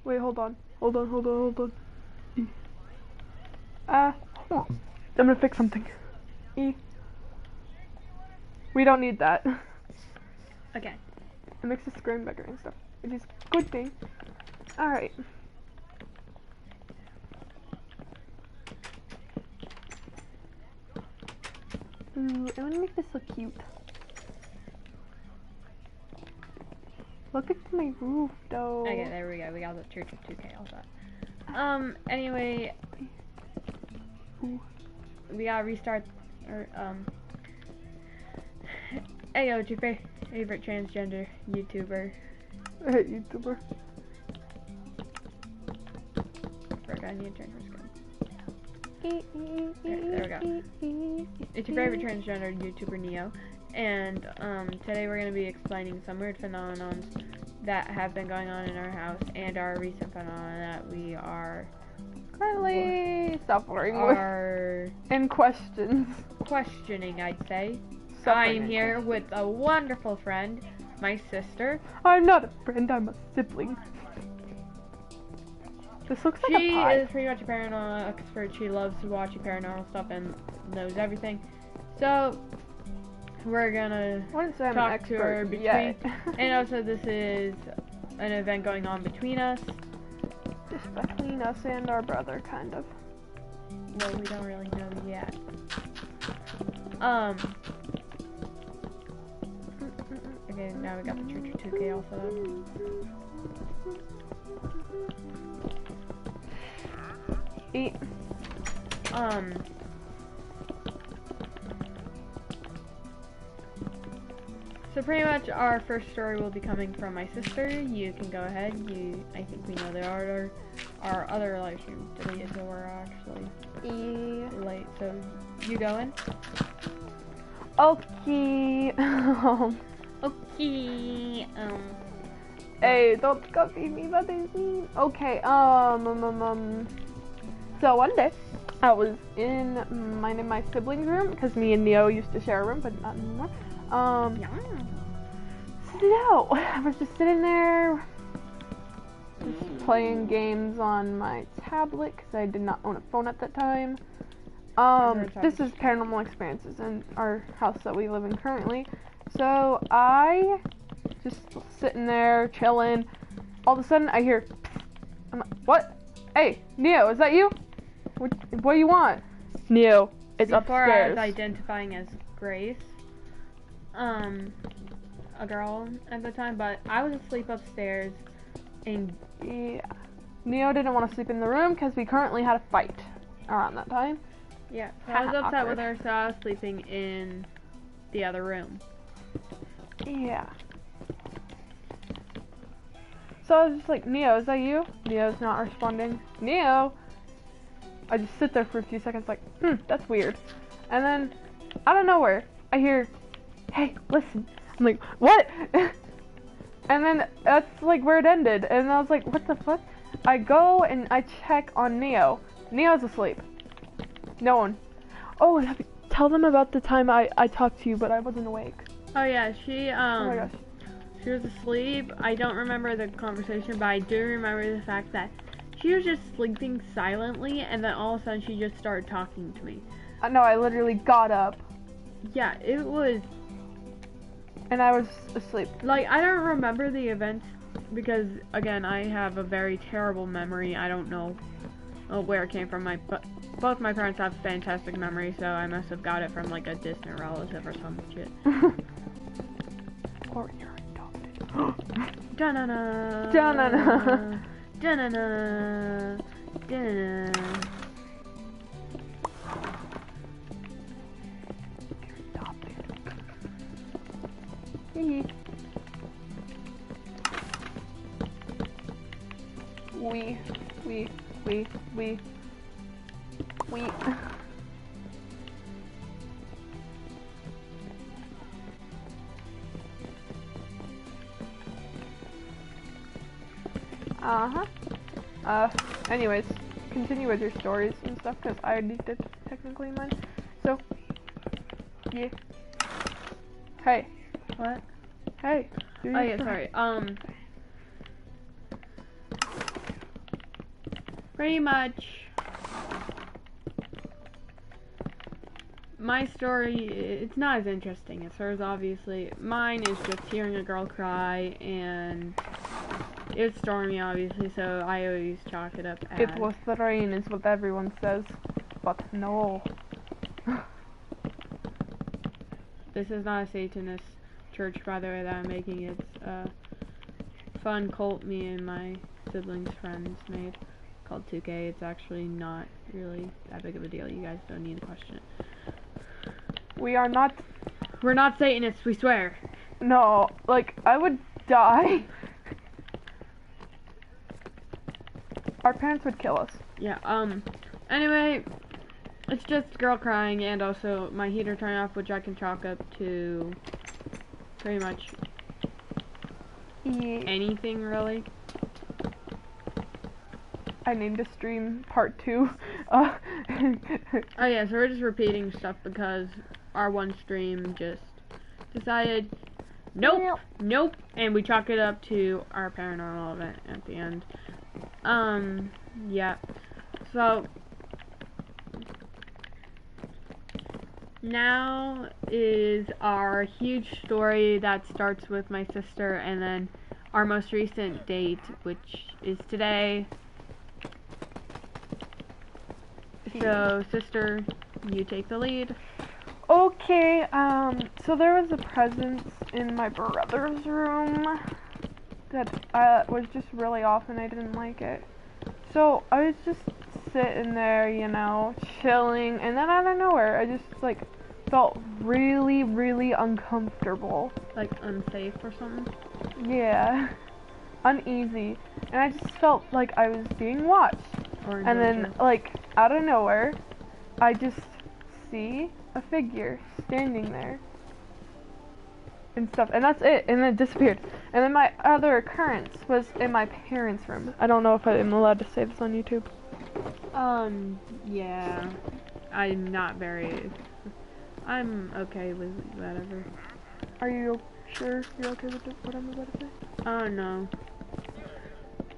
Wait, hold on. Hold on. I'm gonna fix something. E. We don't need that. Okay. It makes the screen bigger and stuff, which is a good thing. Alright. Ooh, I wanna make this look cute. Look at my roof, though. Okay, there we go. We got the Church of 2K all that. Anyway, Ooh. we gotta restart. Hey, what's your favorite transgender YouTuber? YouTuber. Frick, I need to change my screen. There we go. It's your favorite transgender YouTuber, Neo. And today we're going to be explaining some weird phenomenons that have been going on in our house and our recent phenomenon that we are currently suffering with. And questioning, I'd say. Suffering I'm here with a wonderful friend, my sister. I'm not a friend, I'm a sibling. This looks like a pie. She is pretty much a paranormal expert. She loves watching paranormal stuff and knows everything. So we're gonna talk to her between. And also, this is an event going on between us. Just between us and our brother, kind of. Well, we don't really know yet. Okay, now we got the Church of 2K also. Eat. So pretty much our first story will be coming from my sister. You can go ahead. I think we know there are our other live stream deleted, so we're actually late. So you going? Okay. Okay. Hey, don't copy me, that is mean. Okay. So one day, I was in mine and my siblings' room because me and Neo used to share a room, but not anymore. So I was just sitting there, just playing games on my tablet because I did not own a phone at that time. This is paranormal experiences in our house that we live in currently. So I just sitting there chilling. All of a sudden I hear, I'm like, what? Hey, Neo, is that you? What do you want? Neo, it's upstairs. Before I was identifying as Grace, a girl at the time, but I was asleep upstairs, and yeah, Neo didn't want to sleep in the room because we currently had a fight around that time. Yeah, so I was upset with her, so I was sleeping in the other room. Yeah. So I was just like, Neo, is that you? Neo's not responding. Neo! I just sit there for a few seconds like, that's weird. And then, out of nowhere, I hear, hey, listen. I'm like, what? And then that's like where it ended. And I was like, what the fuck? I go and I check on Neo. Neo's asleep. No one. Oh, tell them about the time I talked to you, but I wasn't awake. Oh yeah, oh my gosh. She was asleep. I don't remember the conversation, but I do remember the fact that she was just sleeping silently, and then all of a sudden she just started talking to me. No, I literally got up. Yeah, it was... And I was asleep. Like, I don't remember the events, because, again, I have a very terrible memory. I don't know where it came from. Both my parents have fantastic memory, so I must have got it from, like, a distant relative or some shit. Or you're adopted. Da-na-na. Da-na-na. Da-na-na. Da-na-na. You're adopted. We. Anyways, continue with your stories and stuff, because I already did technically mine. So, yeah. Hey. What? Hey. Oh yeah, sorry. pretty much my story, it's not as interesting as hers, obviously. Mine is just hearing a girl cry, and it was stormy, obviously, so I always chalk it up as... It was the rain, is what everyone says. But no. This is not a Satanist church, by the way, that I'm making. It's a fun cult me and my siblings' friends made called 2K. It's actually not really that big of a deal. You guys don't need to question it. We're not Satanists, we swear. No, like, I would die. Our parents would kill us. Yeah, anyway, it's just a girl crying, and also my heater turning off, which I can chalk up to pretty much anything, really. I need to stream part 2. Oh yeah, so we're just repeating stuff because our one stream just decided, nope, and we chalk it up to our paranormal event at the end. Yeah, so now is our huge story that starts with my sister, and then our most recent date, which is today. So, sister, you take the lead. Okay, so there was a presence in my brother's room that was just really off and I didn't like it. So I was just sitting there, you know, chilling, and then out of nowhere I just like felt really, really uncomfortable. Like unsafe or something? Yeah. Uneasy. And I just felt like I was being watched. And then, like, out of nowhere, I just see a figure standing there. And stuff. And that's it. And then it disappeared. And then my other occurrence was in my parents' room. I don't know if I'm allowed to say this on YouTube. Yeah. I'm okay with whatever. Are you sure you're okay with what I'm about to say? Oh, no.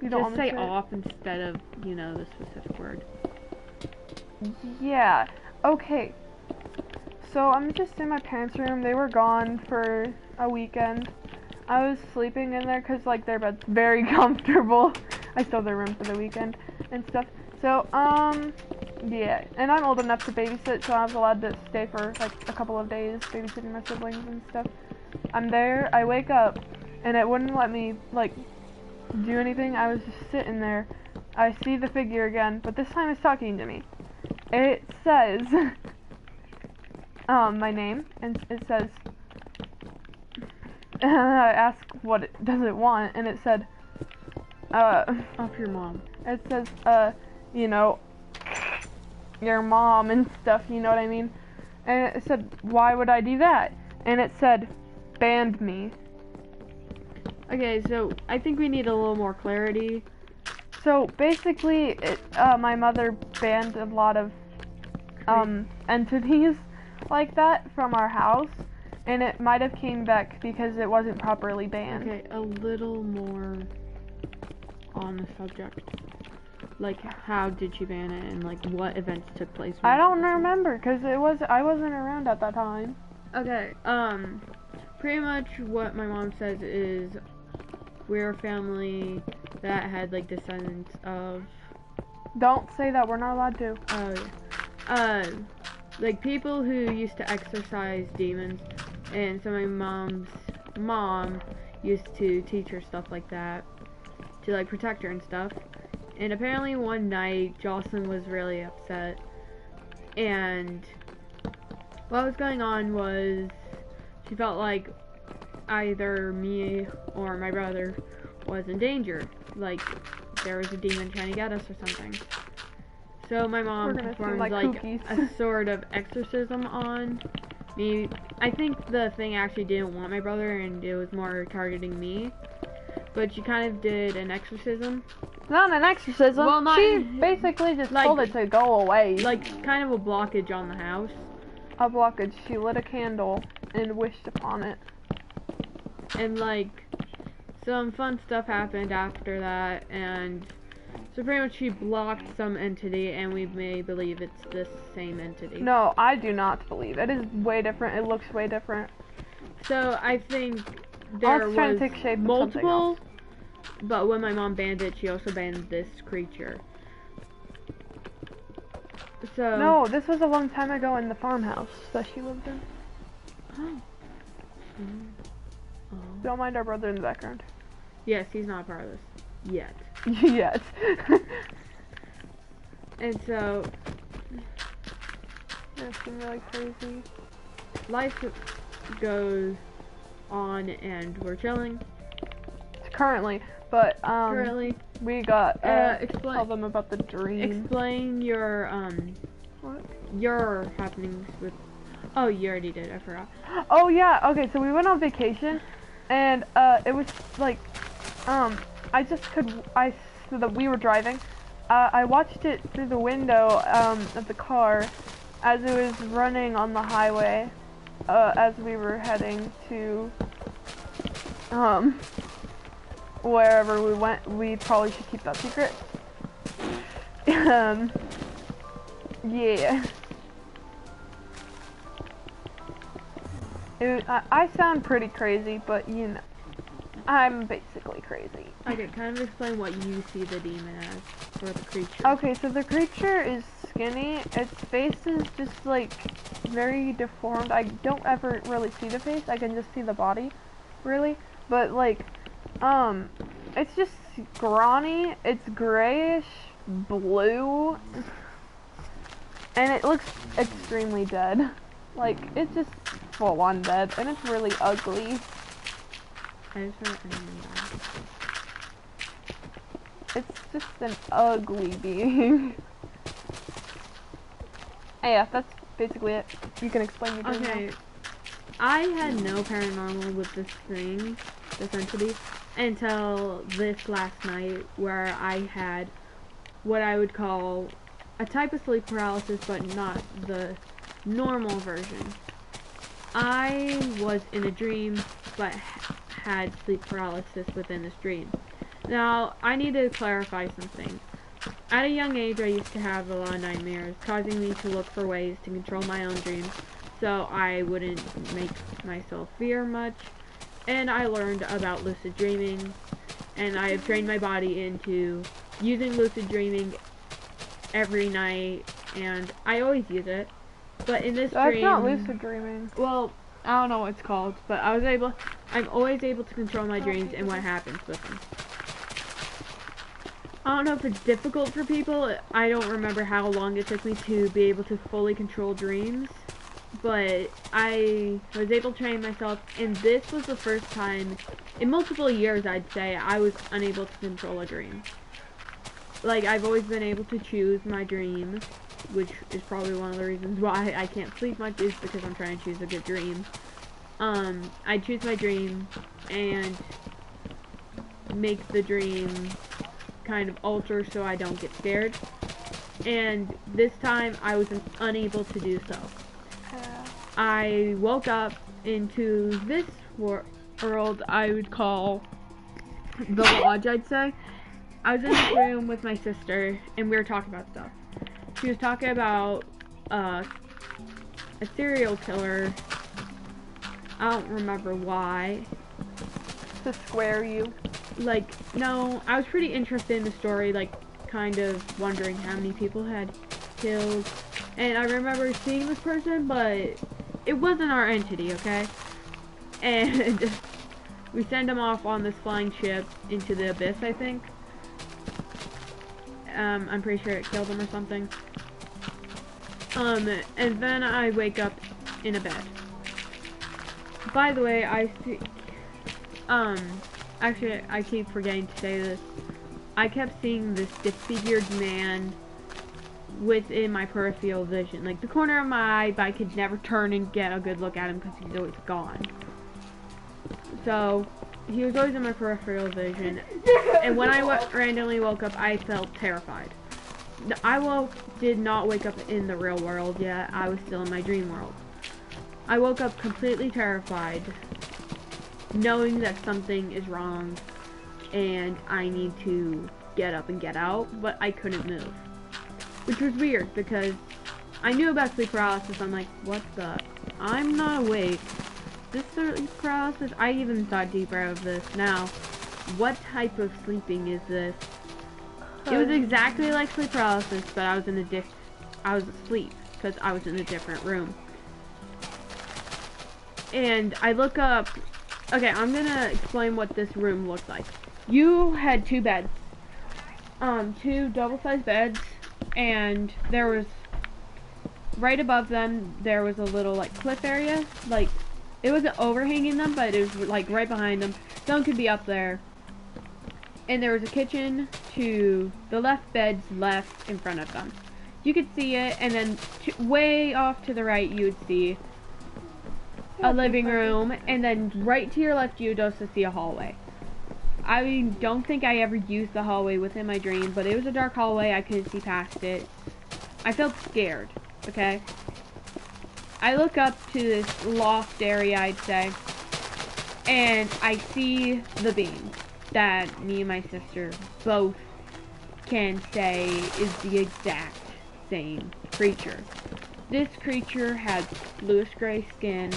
You don't just say say off instead of, you know, the specific word. Yeah. Okay. So I'm just in my parents' room. They were gone for a weekend. I was sleeping in there because, like, their bed's very comfortable. I stole their room for the weekend and stuff. So, yeah. And I'm old enough to babysit, so I was allowed to stay for, like, a couple of days babysitting my siblings and stuff. I'm there. I wake up, and it wouldn't let me, like, do anything. I was just sitting there. I see the figure again, but this time it's talking to me. It says my name, and it says I ask what it does it want, and it said off your mom. It says you know, your mom and stuff, you know what I mean? And it said, why would I do that? And it said, banned me. Okay, so I think we need a little more clarity. So basically, my mother banned a lot of entities like that from our house, and it might have came back because it wasn't properly banned. Okay, a little more on the subject. Like, how did she ban it, and like what events took place? I don't remember because I wasn't around at that time. Okay, pretty much what my mom says is we're a family that had like descendants of. Don't say that. We're not allowed to. Like people who used to exorcise demons, and so my mom's mom used to teach her stuff like that to like protect her and stuff. And apparently one night Jocelyn was really upset, and what was going on was she felt like either me or my brother was in danger, like there was a demon trying to get us or something. So my mom performed like a sort of exorcism on me. I think the thing actually didn't want my brother, and it was more targeting me, but she kind of did an exorcism. Not an exorcism. Well, not she basically just told it to go away. Like kind of a blockage on the house. A blockage. She lit a candle and wished upon it. And like some fun stuff happened after that, and So pretty much she blocked some entity, and we may believe it's this same entity. No, I do not believe. It is way different. It looks way different. So I think there was trying was to take shape of something multiple, but when my mom banned it, she also banned this creature. So No, this was a long time ago in the farmhouse that she lived in. Oh. Oh. Don't mind our brother in the background. Yes, he's not part of this yet. Yes. And so It's been really crazy. life goes on, and we're chilling. Currently, but Currently, we got explain- tell them about the dream. explain your What? your happenings with. Oh, you already did. I forgot. Oh yeah, okay, so we went on vacation and it was like so that we were driving. I watched it through the window of the car as it was running on the highway as we were heading to wherever we went. We probably should keep that secret. Yeah. I sound pretty crazy, but you know, I'm basically crazy. Okay, kind of explain what you see the demon as, or the creature. Okay, so the creature is skinny. Its face is just like very deformed. I don't ever really see the face. I can just see the body, really. But like, it's just scrawny. It's grayish blue, and it looks extremely dead. Like, it's just full on dead, and it's really ugly. I just heard that. It's just an ugly being. Yeah, that's basically it. You can explain your dream Okay, now. I had no paranormal with this thing, this entity, until this last night, where I had what I would call a type of sleep paralysis, but not the normal version. I was in a dream, but had sleep paralysis within this dream. Now, I need to clarify something. At a young age, I used to have a lot of nightmares, causing me to look for ways to control my own dreams, so I wouldn't make myself fear much. And I learned about lucid dreaming, and I have trained my body into using lucid dreaming every night, and I always use it. But in this That's dream, not lucid dreaming. well, I don't know what it's called, but I'm always able to control my dreams and what happens with them. I don't know if it's difficult for people. I don't remember how long it took me to be able to fully control dreams, but I was able to train myself, and this was the first time in multiple years, I'd say, I was unable to control a dream. Like, I've always been able to choose my dreams, which is probably one of the reasons why I can't sleep much, is because I'm trying to choose a good dream. I choose my dream and make the dream kind of alter so I don't get scared. And this time I was unable to do so. I woke up into this world I would call the lodge, I'd say. I was in the room with my sister, and we were talking about stuff. She was talking about a serial killer. I don't remember why. To square you. Like, no, I was pretty interested in the story, like, kind of wondering how many people had killed. And I remember seeing this person, but it wasn't our entity, okay? And we send him off on this flying ship into the abyss, I think. I'm pretty sure it killed him or something. And then I wake up in a bed. By the way, I see, actually, I keep forgetting to say this. I kept seeing this disfigured man within my peripheral vision. Like, the corner of my eye, but I could never turn and get a good look at him because he's always gone. So, he was always in my peripheral vision. And when I randomly woke up, I felt terrified. I did not wake up in the real world yet. I was still in my dream world. I woke up completely terrified, knowing that something is wrong and I need to get up and get out, but I couldn't move. Which was weird, because I knew about sleep paralysis. I'm like, what the? I'm not awake. This sleep paralysis? I even thought deeper of this now. What type of sleeping is this? It was exactly like sleep paralysis, but I was asleep, because I was in a different room. And I look up. Okay, I'm gonna explain what this room looked like. You had two beds, two double-sized beds, and there was right above them there was a little like cliff area. Like it wasn't overhanging them, but it was like right behind them. Someone could be up there. And there was a kitchen to the left bed's left in front of them. You could see it, and then way off to the right you would see a living room, and then right to your left you would also see a hallway. I don't think I ever used the hallway within my dream, but it was a dark hallway. I couldn't see past it. I felt scared, okay? I look up to this loft area, I'd say, and I see the being that me and my sister both can say is the exact same creature. This creature had bluish gray skin.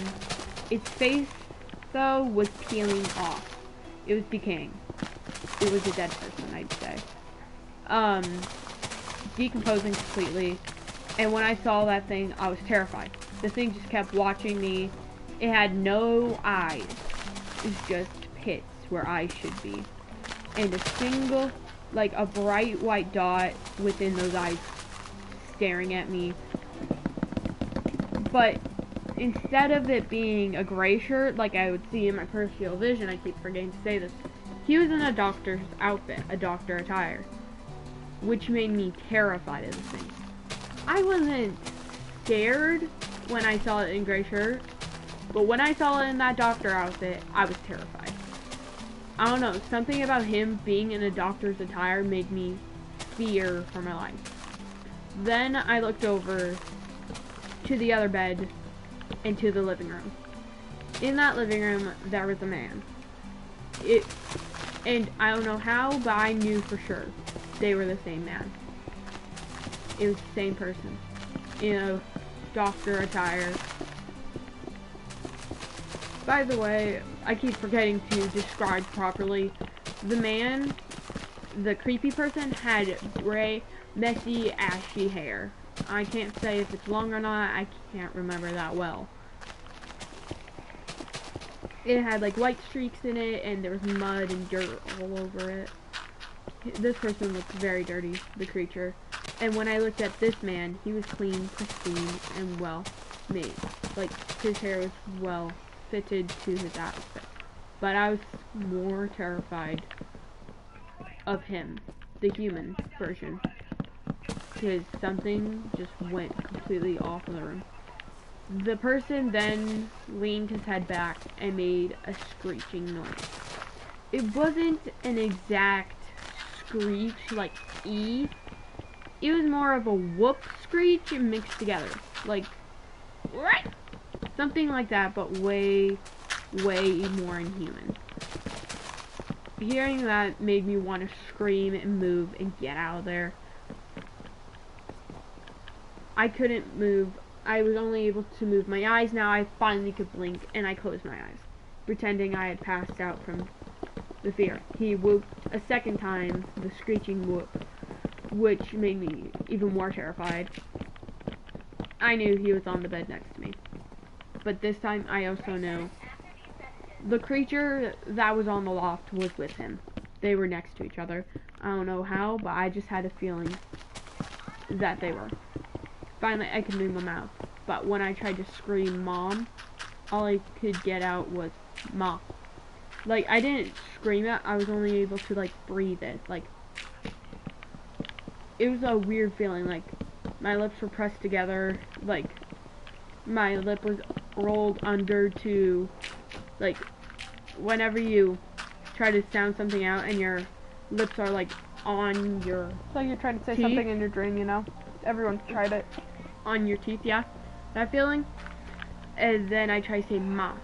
Its face, though, was peeling off. It was decaying. It was a dead person, I'd say. Decomposing completely. And when I saw that thing, I was terrified. The thing just kept watching me. It had no eyes. It was just pits where eyes should be. And a single, like a bright white dot within those eyes staring at me. But instead of it being a gray shirt like I would see in my peripheral vision, I keep forgetting to say this, he was in a doctor's outfit, a doctor attire, which made me terrified of the thing. I wasn't scared when I saw it in gray shirt, but when I saw it in that doctor outfit, I was terrified. I don't know, something about him being in a doctor's attire made me fear for my life. Then I looked over to the other bed and to the living room. In that living room, there was a man. And I don't know how, but I knew for sure they were the same man. It was the same person in a doctor attire. By the way, I keep forgetting to describe properly. The man, the creepy person, had gray, messy, ashy hair. I can't say if it's long or not. I can't remember that well. It had like white streaks in it, and there was mud and dirt all over it. This person looked very dirty, the creature. And when I looked at this man, he was clean, pristine, and well made. Like, his hair was well fitted to his outfit. But I was more terrified of him, the human version. Because something just went completely off in the room. The person then leaned his head back and made a screeching noise. It wasn't an exact screech like E. It was more of a whoop screech mixed together. Like, something like that, but way, way more inhuman. Hearing that made me want to scream and move and get out of there. I couldn't move. I was only able to move my eyes. Now I finally could blink, and I closed my eyes, pretending I had passed out from the fear. He whooped a second time, the screeching whoop, which made me even more terrified. I knew he was on the bed next to me, but this time I also knew the creature that was on the loft was with him. They were next to each other. I don't know how, but I just had a feeling that they were. Finally, I could move my mouth, but when I tried to scream Mom, all I could get out was Ma. Like, I didn't scream it, I was only able to, like, breathe it. Like, it was a weird feeling, like, my lips were pressed together, like, my lip was rolled under to, like, whenever you try to sound something out and your lips are, like, on your So you're trying to say teeth. something in your dream, you know? Everyone's tried it. On your teeth, yeah, that feeling. And then I try to say Ma,